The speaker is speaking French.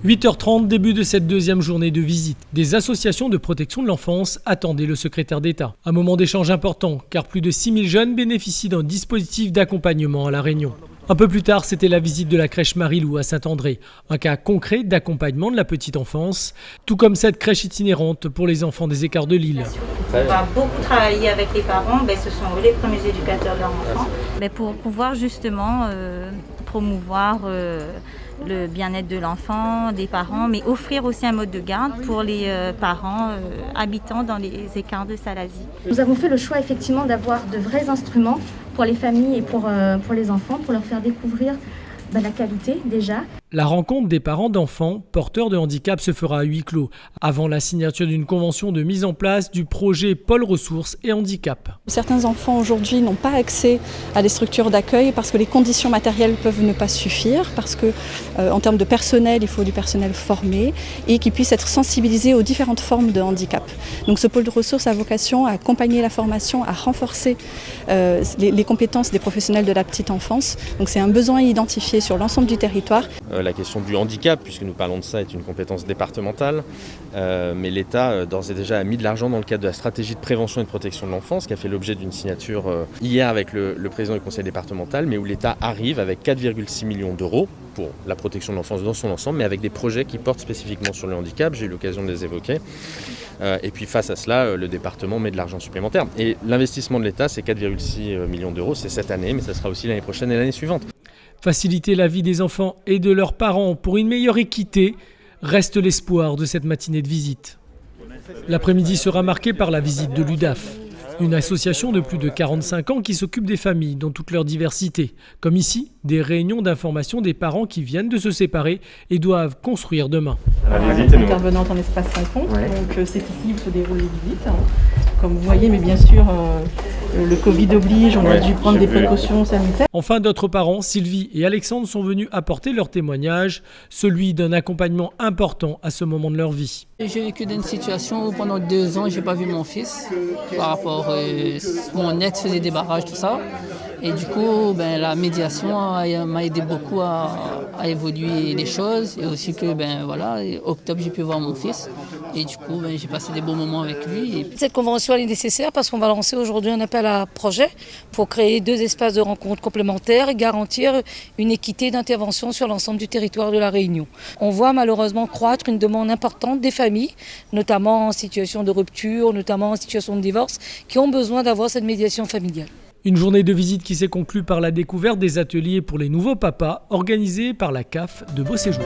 8h30, début de cette deuxième journée de visite. Des associations de protection de l'enfance attendaient le secrétaire d'État. Un moment d'échange important, car plus de 6000 jeunes bénéficient d'un dispositif d'accompagnement à La Réunion. Un peu plus tard, c'était la visite de la crèche Marie-Lou à Saint-André, un cas concret d'accompagnement de la petite enfance, tout comme cette crèche itinérante pour les enfants des écarts de Lille. On va beaucoup travailler avec les parents, ce sont eux les premiers éducateurs de leurs enfants. Pour pouvoir justement promouvoir le bien-être de l'enfant, des parents, mais offrir aussi un mode de garde pour les parents habitant dans les écarts de Salazie. Nous avons fait le choix effectivement d'avoir de vrais instruments pour les familles et pour les enfants, pour leur faire découvrir la qualité déjà. La rencontre des parents d'enfants porteurs de handicap se fera à huis clos, avant la signature d'une convention de mise en place du projet Pôle Ressources et Handicap. Certains enfants aujourd'hui n'ont pas accès à des structures d'accueil parce que les conditions matérielles peuvent ne pas suffire, parce que en termes de personnel, il faut du personnel formé et qui puisse être sensibilisé aux différentes formes de handicap. Donc ce Pôle de ressources a vocation à accompagner la formation, à renforcer les compétences des professionnels de la petite enfance. Donc c'est un besoin identifié sur l'ensemble du territoire. La question du handicap, puisque nous parlons de ça, est une compétence départementale, mais l'État d'ores et déjà a mis de l'argent dans le cadre de la stratégie de prévention et de protection de l'enfance, qui a fait l'objet d'une signature hier avec le président du conseil départemental, mais où l'État arrive avec 4,6 millions d'euros pour la protection de l'enfance dans son ensemble, mais avec des projets qui portent spécifiquement sur le handicap, j'ai eu l'occasion de les évoquer. Et puis face à cela, le département met de l'argent supplémentaire. Et l'investissement de l'État, c'est 4,6 millions d'euros, c'est cette année, mais ça sera aussi l'année prochaine et l'année suivante. Faciliter la vie des enfants et de leurs parents pour une meilleure équité reste l'espoir de cette matinée de visite. L'après-midi sera marqué par la visite de l'UDAF, une association de plus de 45 ans qui s'occupe des familles dans toute leur diversité. Comme ici, des réunions d'information des parents qui viennent de se séparer et doivent construire demain. Intervenante en espace rencontre, donc c'est ici où se déroulent les visites. Comme vous voyez, mais bien sûr, le Covid oblige, on a dû prendre des précautions sanitaires. Enfin, d'autres parents, Sylvie et Alexandre, sont venus apporter leur témoignage, celui d'un accompagnement important à ce moment de leur vie. J'ai vécu dans une situation où pendant 2 ans, je n'ai pas vu mon fils par rapport à mon ex faisait des barrages, tout ça. Et du coup, la médiation m'a aidé beaucoup à évoluer les choses. Et aussi que, octobre, j'ai pu voir mon fils. Et du coup, j'ai passé des bons moments avec lui. Cette convention elle est nécessaire parce qu'on va lancer aujourd'hui un appel à projet pour créer 2 espaces de rencontre complémentaires et garantir une équité d'intervention sur l'ensemble du territoire de La Réunion. On voit malheureusement croître une demande importante des familles, notamment en situation de rupture, notamment en situation de divorce, qui ont besoin d'avoir cette médiation familiale. Une journée de visite qui s'est conclue par la découverte des ateliers pour les nouveaux papas organisés par la CAF de Beau Séjour.